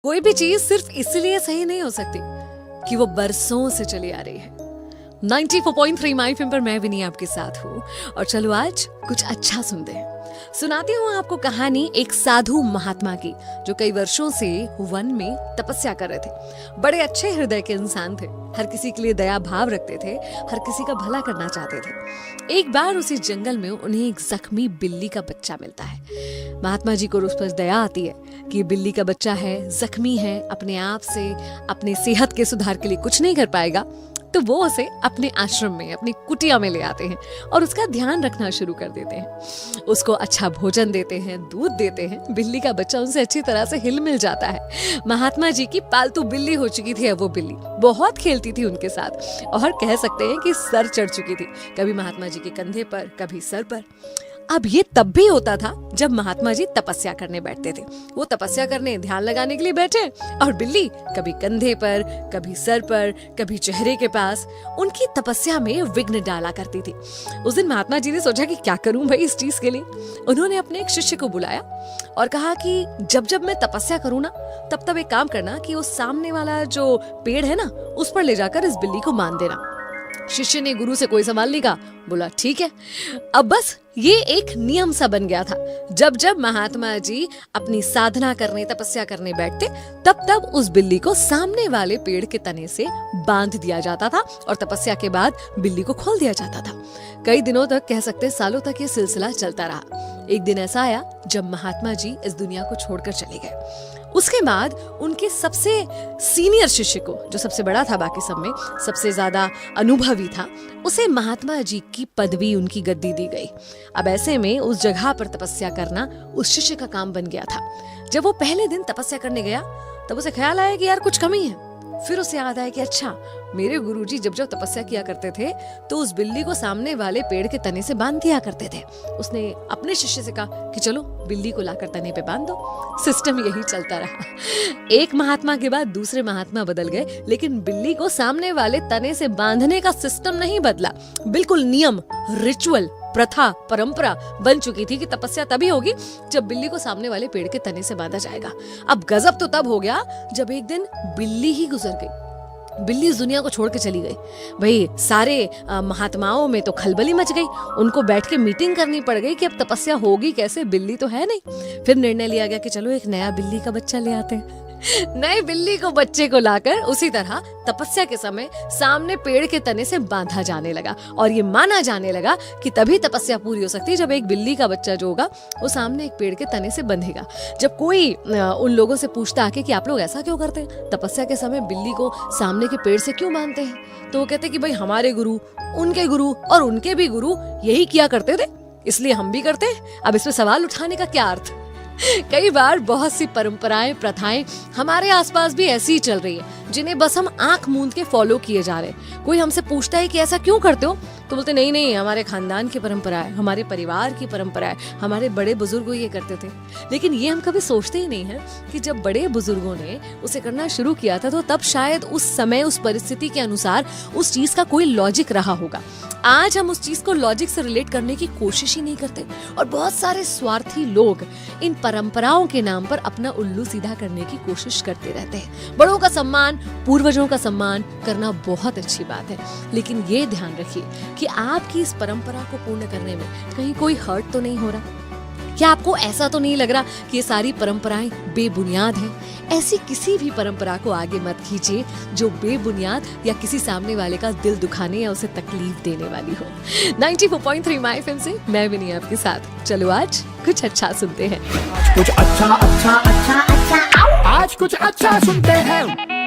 कोई भी चीज सिर्फ इसलिए सही नहीं हो सकती कि वो बरसों से चली आ रही है। 94.3 माय एफएम पर मैं विनी आपके साथ हूँ और चलो आज कुछ अच्छा सुनते हैं। सुनाती हूँ आपको कहानी एक साधु महात्मा की जो कई वर्षों से वन में तपस्या कर रहे थे। बड़े अच्छे हृदय के इंसान थे, हर किसी के लिए दया भाव रखते थे, हर किसी का भला करना चाहते थे। एक बार उसी जंगल में उन्हें एक जख्मी बिल्ली का बच्चा मिलता है। महात्मा जी को उस पर दया आती है कि बिल्ली का बच्चा है, जख्मी है, अपने आप से अपने सेहत के सुधार के लिए कुछ नहीं कर पाएगा, तो वो उसे अपने आश्रम में, अपनी कुटिया में ले आते हैं और उसका ध्यान रखना शुरू कर देते हैं। उसको अच्छा भोजन देते हैं, दूध देते हैं। बिल्ली का बच्चा उनसे अच्छी तरह से हिल मिल जाता है। महात्मा जी की पालतू बिल्ली हो चुकी थी अब वो बिल्ली, बहुत खेलती थी उनके साथ और कह सकते हैं कि सर चढ़ चुकी थी, कभी महात्मा जी के कंधे पर, कभी सर पर। अब ये तब भी होता था जब महात्मा जी तपस्या करने बैठते थे। वो तपस्या करने, ध्यान लगाने के लिए बैठे और बिल्ली कभी कंधे पर, कभी सर पर, कभी चेहरे के पास उनकी तपस्या में विघ्न डाला करती थी। उस दिन महात्मा जी ने सोचा कि क्या करूं भाई इस चीज के लिए। उन्होंने अपने एक शिष्य को बुलाया और कहा कि जब जब मैं तपस्या करूं ना, तब तब एक काम करना कि उस सामने वाला जो पेड़ है ना, उस पर ले जाकर इस बिल्ली को बांध देना। शिष्य ने गुरु से कोई सवाल नहीं कहा, बोला ठीक है। अब बस ये एक नियम सा बन गया था। जब जब महात्मा जी अपनी साधना करने, तपस्या करने बैठते, तब तब उस बिल्ली को सामने वाले पेड़ के तने से बांध दिया जाता था और तपस्या के बाद बिल्ली को खोल दिया जाता था। कई दिनों तक, कह सकते सालों तक ये सिलसिला चलता रहा। एक दिन ऐसा आया जब महात्मा जी इस दुनिया को छोड़कर चले गए। उसके बाद उनके सबसे सीनियर शिष्य को, जो सबसे बड़ा था बाकी सब में, सबसे ज्यादा अनुभवी था, उसे महात्मा जी की पदवी, उनकी गद्दी दी गई। अब ऐसे में उस जगह पर तपस्या करना उस शिष्य का काम बन गया था। जब वो पहले दिन तपस्या करने गया तब उसे ख्याल आया कि यार कुछ कमी है। फिर उसे याद आया कि अच्छा, मेरे गुरुजी जब जब तपस्या किया करते थे तो उस बिल्ली को सामने वाले पेड़ के तने से बांध दिया करते थे। उसने अपने शिष्य से कहा कि चलो बिल्ली को लाकर तने पे बांध दो। सिस्टम यही चलता रहा। एक महात्मा के बाद दूसरे महात्मा बदल गए, लेकिन बिल्ली को सामने वाले तने से बांधने का सिस्टम नहीं बदला। बिल्कुल नियम, रिचुअल, प्रथा, परंपरा बन चुकी थी कि तपस्या तभी होगी जब बिल्ली को सामने वाले पेड़ के तने से बांधा जाएगा। अब गजब तो तब हो गया जब एक दिन बिल्ली ही गुजर गई। बिल्ली इस दुनिया को छोड़ के चली गई। भाई सारे महात्माओं में तो खलबली मच गई। उनको बैठ के मीटिंग करनी पड़ गई कि अब तपस्या होगी कैसे, बिल्ली तो है नहीं। फिर निर्णय लिया गया कि चलो एक नया बिल्ली का बच्चा ले आते हैं। नए बिल्ली को, बच्चे को लाकर उसी तरह तपस्या के समय सामने पेड़ के तने से बांधा जाने लगा और ये माना जाने लगा कि तभी तपस्या पूरी हो सकती है जब एक बिल्ली का बच्चा जो होगा वो सामने एक पेड़ के तने से बंधेगा। जब कोई उन लोगों से पूछता आके कि आप लोग ऐसा क्यों करते हैं, तपस्या के समय बिल्ली को सामने के पेड़ से क्यों बांधते हैं, तो वो कहते कि भाई हमारे गुरु, उनके गुरु और उनके भी गुरु यही किया करते थे, इसलिए हम भी करते हैं। अब इसमें सवाल उठाने का क्या अर्थ। कई बार बहुत सी परंपराएं, प्रथाएं हमारे आसपास भी ऐसी ही चल रही है जिन्हें बस हम आंख मूंद के फॉलो किए जा रहे हैं। कोई हमसे पूछता है कि ऐसा क्यों करते हो, तो बोलते नहीं नहीं, हमारे खानदान की परंपरा है, हमारे परिवार की परंपरा है, हमारे बड़े बुजुर्ग ये करते थे। लेकिन ये हम कभी सोचते ही नहीं है कि जब बड़े बुजुर्गों ने उसे करना शुरू किया था तो तब शायद उस समय, उस परिस्थिति के अनुसार उस चीज का कोई लॉजिक रहा होगा। आज हम उस चीज को लॉजिक से रिलेट करने की कोशिश ही नहीं करते और बहुत सारे स्वार्थी लोग इन परंपराओं के नाम पर अपना उल्लू सीधा करने की कोशिश करते रहते हैं। बड़ों का सम्मान, पूर्वजों का सम्मान करना बहुत अच्छी बात है, लेकिन ये ध्यान रखिए कि आपकी इस परंपरा को पूर्ण करने में कहीं कोई हर्ट तो नहीं हो रहा। क्या आपको ऐसा तो नहीं लग रहा कि ये सारी परंपराएं बेबुनियाद हैं? ऐसी किसी भी परंपरा को आगे मत खींचिए जो बेबुनियाद या किसी सामने वाले का दिल दुखाने या उसे तकलीफ देने वाली हो। 94.3 माय एफएम से मैं विनी आपके साथ। चलो आज कुछ अच्छा सुनते हैं। आज कुछ अच्छा सुनते हैं।